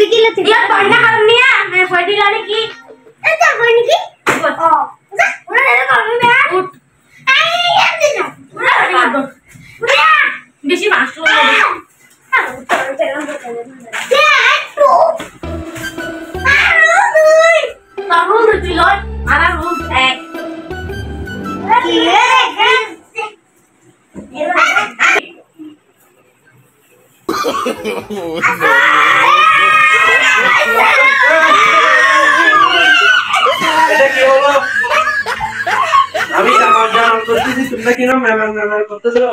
gila tuh. Dia banyak harumnya. Nah, Fadi lari ki. Itu apa ini ki? Oh. Udah ada kalau ya. Ayo, tidak. Udah. Udah. Bisi masuk. Tahu lucu loh. Arah lu. Iya kan. আমি জানান করতেছি তোমরা কি না মেমন করতেছো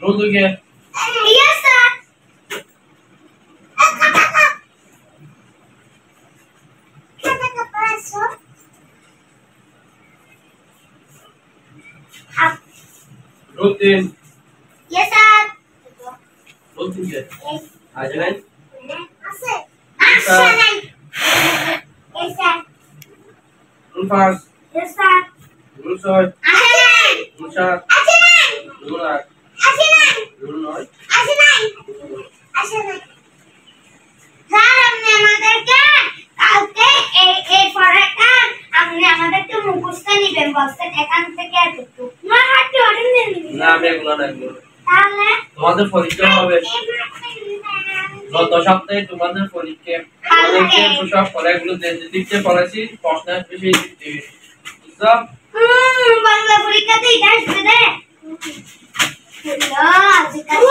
Roll again. Yes, sir. Roll in. Yes, sir. Roll again. Yes. Ajaran. Action. Yes, sir. Roll fast. Yes, sir. Roll short. Action. Roll sharp. Action. Roll hard. Action. Roll noise. Action. Sir আপনি আমাদেরকে কালকে এই পড়াটা আপনি আমাদেরকে মুখস্থ নিবেন বলছেন এখান থেকে একটু না হাঁটতে অর্ডার নিয়ে নিবেন না আমি এগুলো না তাহলে তোমাদের পরীক্ষা হবে গত সপ্তাহে তোমাদের পরীক্ষা আমাদেরকে সব পড়াগুলো দিতে পড়াছি প্রশ্ন আসবে সেই দিতে বুঝছো বাংলা পরীক্ষাতে এটা আসবে রে হ্যালো আজকাল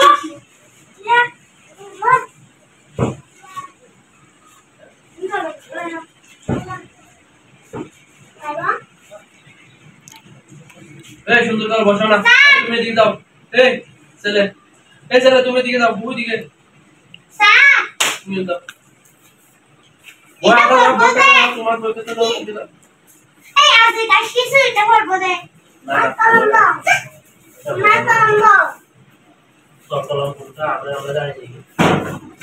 এই সুন্দর করে বসো না তুমি দিকে দাও এই ছেলে তুমি দিকে দাও বুই দিকে স্যার তুমি দাও বড় বড় তোমার বইতে তো দাও এই আজকাল কিছু এটা পড়বো রে না সকল কোনটা আমরা জানি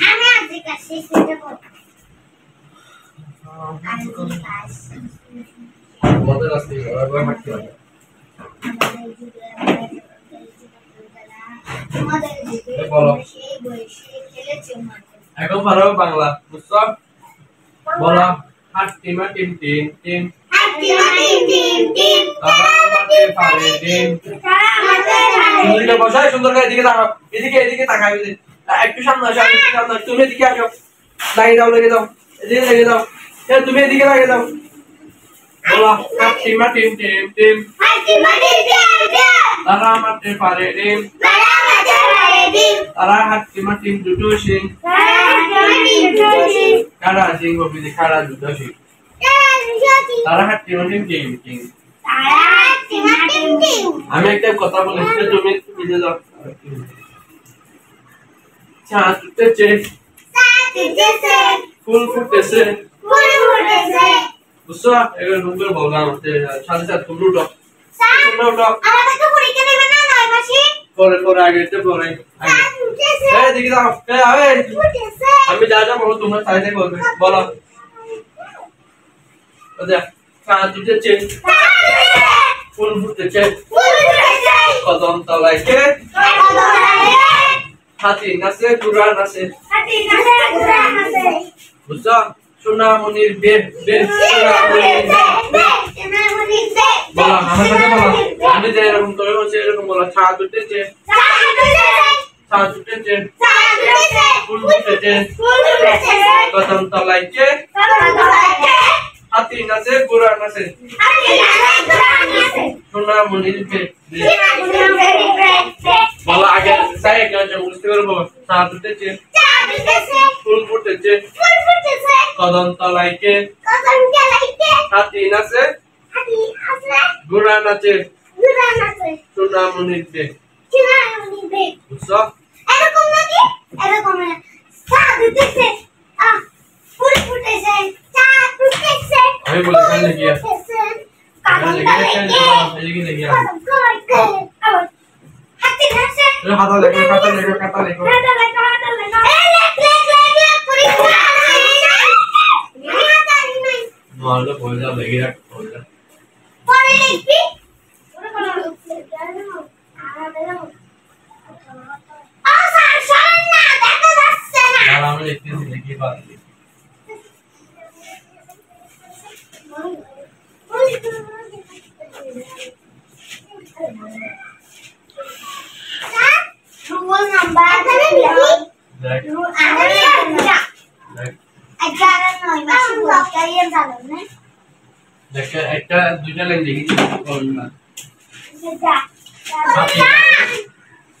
আমি আজকাল কিছু এটা পড়বো মজার আছে ওরা হাঁটতে হবে এখন পারো বাংলা বুঝছো বলো হাট্টিমা টিম টিম টিম তারা পারে টিম সুন্দর বসাই সুন্দর করে এদিকে তাকাও এদিকে তাকাও একটু সামনে আসো তুমি এদিকে আসো লেগে দাও এদিকে লেগে দাও তুমি এদিকে লাগিয়ে দাও বলো হাট্টিমা টিম টিম টিম তারা মারতে পারে টিম তারা হাট্টিমা টিম দুটো সিং কারা সিং বলবি কারা দুটো সিং তারা হাট্টিমা টিম টিম টিম আমি একটা কথা বলেছি তুমি বুঝে দাও চাঁদ উঠেছে ফুল ফুটেছে বুঝছো এবার রুমের বললাম সাথে সাথে তুমি উঠো পরে আগে দেখি দাও আমি যা যা বলো তোমরা সাইডে করবে বলো চাঁদ উঠেছে ফুল ফুটেছে কদম তলায় কে হাতি নাচে ঘোড়া নাচে বুঝছো সোনামণির বেদ বেদ বলো আমার সাথে বলো আমি যে এরকম করে বলছি এরকম বলো ছাদ উঠেছে ফুল ফুটেছে কদম তলায় কে হাতি নাচে ঘোড়া নাচে সোনামণির বেদ বলো আগে চাই একটা বুঝতে পারবো ছাদ উঠেছে ফুল ফুটেছে কদম তলায় কে হাতি নাচে ঘোড়া নাচে সোনামণির বেদ বুঝছো এরকম নাকি এরকম ছাদ উঠেছে ফুল ফুটেছে চাঁদ উঠেছে আমি বলি কানে গিয়া কারণ এদিকে দেখিয়া হাতি নাচে খাতা লেখো খাতা লেখো মারলে পয়সা লেগে রাখ পয়সা পরে লিখবি আর আমরা লিখতেছি লিখি পাচ্ছি রুল নাম্বার দেখ দেখ 11 9 মাসে বলতে জানো না দেখ একটা দুইটা লাইন লিখি কোন না যা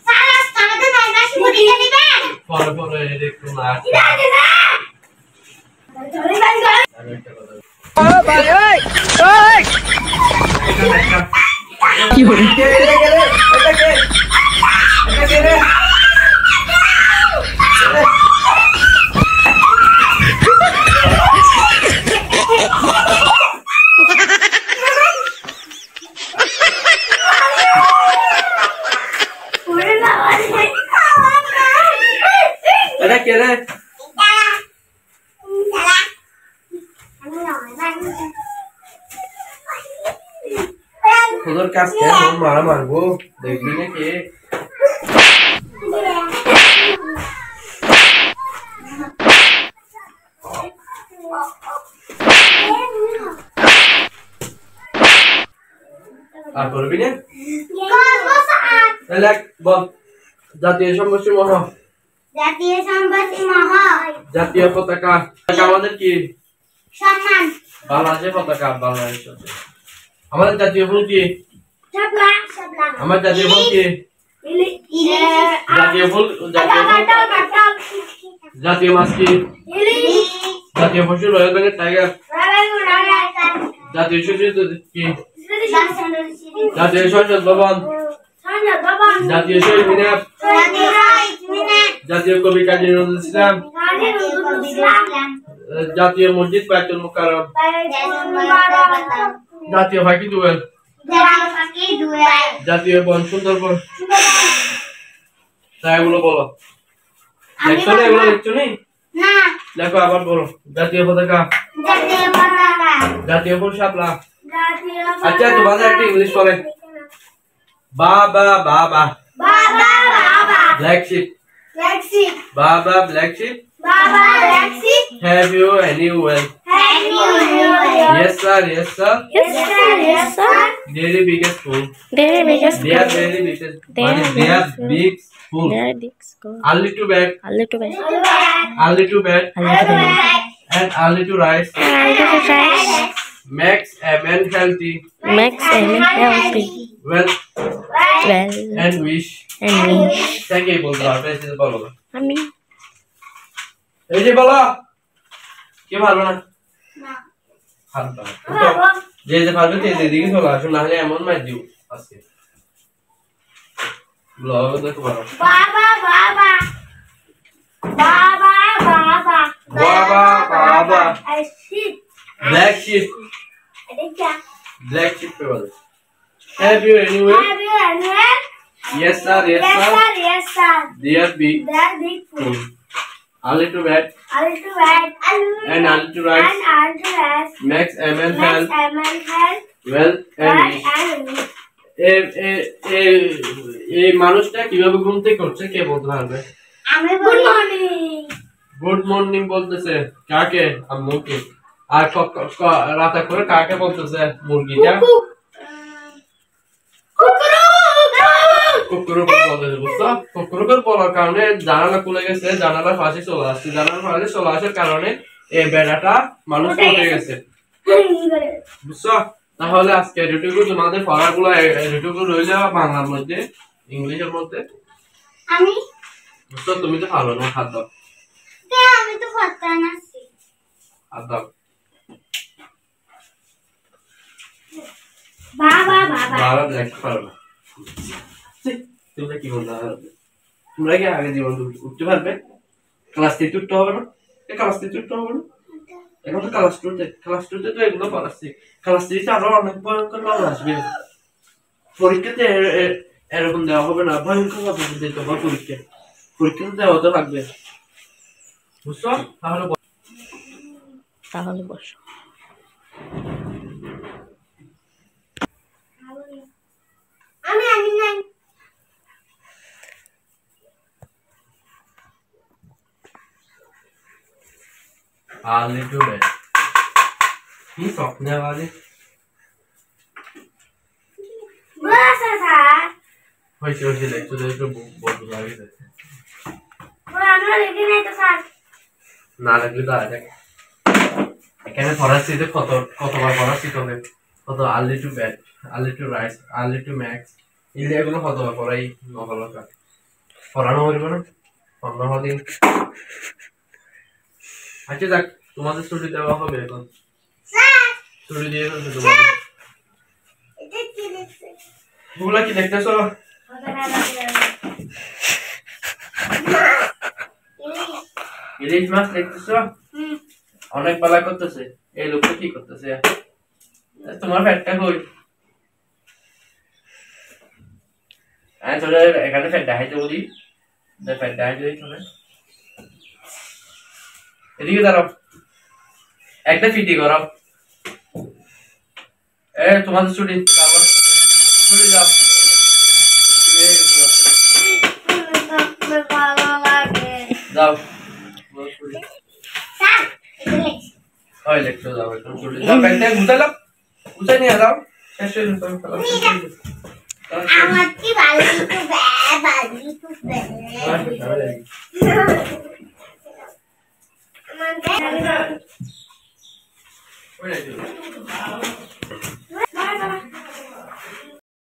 সারা সারাতে 9 মাসে বলি দিবে পরে একটু না চলে বাড়ি গো ও ভাই ওই ওই কি হলো এটা কে রে তোদের কাছে কেন মারা মারবো দেখবি নাকি আর করবি না তাহলে বল জাতীয় সংগঠন মহ জাতীয় সংগঠন মহ জাতীয় পতাকা আমাদের কি সম্মান বাংলাদেশের পতাকা বাংলাদেশ আমাদের জাতীয় ফুল কি শাপলা আমার জাতীয় ফুল কি জাতীয় ফুল জাতীয় মাছ কি জাতীয় পশু রয়্যাল বেঙ্গল টাইগার জাতীয় শস্য কি জাতীয় সংসদ ভবন জাতীয় শহীদ মিনার জাতীয় কবি কাজী নজরুল ইসলাম জাতীয় মসজিদ বাইতুল মুকাররম জাতীয় পাখি দোয়েল জাতীয় বন সুন্দরবন তাই এগুলো বলো দেখছো না এগুলো দেখছো নি না দেখো আবার বলো জাতীয় পতাকা জাতীয় ফুল শাপলা আচ্ছা তোমাদের একটা ইংলিশ বলে বাবা বাবা ব্ল্যাক শিপ বাবা black sheep have you any well yes sir very biggest spoon they are very biggest they are big spoon early to bed and early to rise makes a man healthy well and wish thank you বলতে পারবে এই যে বলো আমি এই যে বলো কে পারবে না যে যে পারবে তে দিকে চলে আসো না হলে এমন মার দিও আজকে ব্লগ দেখো বলো বাবা black sheep पे बोलो have you anywhere yes sir they are big spoon early to bed and early to rise makes a man health well and wish এই মানুষটা কিভাবে ঘুম থেকে উঠছে কে বলতে পারবে? আমি গুড মর্নিং। গুড মর্নিং বলতেছে কাকে? আম্মুকে। আর রাতে করে কাকে বলতেছে? মুরগিটা। কুকুরুক বলতেছে, বুঝছো? কুকুরুক বলার কারণে জানালা খুলে গেছে, জানালার পাশে চলে আসছে, জানালার পাশে চলে আসার কারণে এই বেড়াটা মানুষ উঠে গেছে, বুঝছো? তাহলে আজকে এটুকু তোমাদের পড়াগুলো এটুকু রইল বাংলার মধ্যে, ইংলিশের মধ্যে। আমি বুঝছো? তুমি তো ভালো না, হাত দাও। আমি তো পারতাম না। হাত দাও। বাবা বাবা বাবা দেখতে পারো না। তোমরা কি বলতে পারবে? তোমরা কি আগে জীবন উঠতে পারবে? ক্লাস 3 উঠতে হবে না? ক্লাস 3 উঠতে হবে না? এখন তো ক্লাস 2 তো এগুলো পড়াচ্ছি। ক্লাস 3 তে আরো অনেক ভয়ঙ্কর ভাবে আসবে। পরীক্ষাতে এরকম দেওয়া হবে না, ভয়ঙ্কর ভাবে দিতে হবে পরীক্ষা। পরীক্ষাতে দেওয়া তো লাগবে, বুঝছো? তাহলে বসো। আমি নাই। আলে তো বে কি স্বপ্নে वाले বস স্যার হইছে লেকচার একটু বড় লাগে যাচ্ছে। আমরা রেডি নাই তো স্যার। না লাগলে তো আগে এখানে পড়াচ্ছি তো কতবার পড়াচ্ছি তোকে, কত early to bed, early two rice, early two max, এগুলো কতবার পড়াই নকলকা পড়ানো হইব না অন্য দিন। আচ্ছা দেখ তোমাদের ছুটি দেওয়া হবে এখন, স্যার ছুটি দিয়ে ফেলছে তোমাদের। এটা কি দেখছে? ওগুলা কি দেখতেছো? ইলিশ মাছ দেখতেছো? অনেক বেলা করতেছে এই লোকটা, কি করতেছে? তোমার পেটটা কই? চলে এখানে ফেট দেখাইতে বলি, ফেট দেখাইতে চলে এদিকে দাঁড়াও, একটা ফিটি করো। তোমাদের ছুটি ছুটি যাও। ভালো লাগে যাও স্যার। এটা লেখছে হয় লেকচার যাও, একটু ছুটি যাও, প্যান্টটা গুছালাম, গুছাই নিয়ে যাও। শেষ হয়ে গেছে, আমার কি ভালো তো বালি তো ওই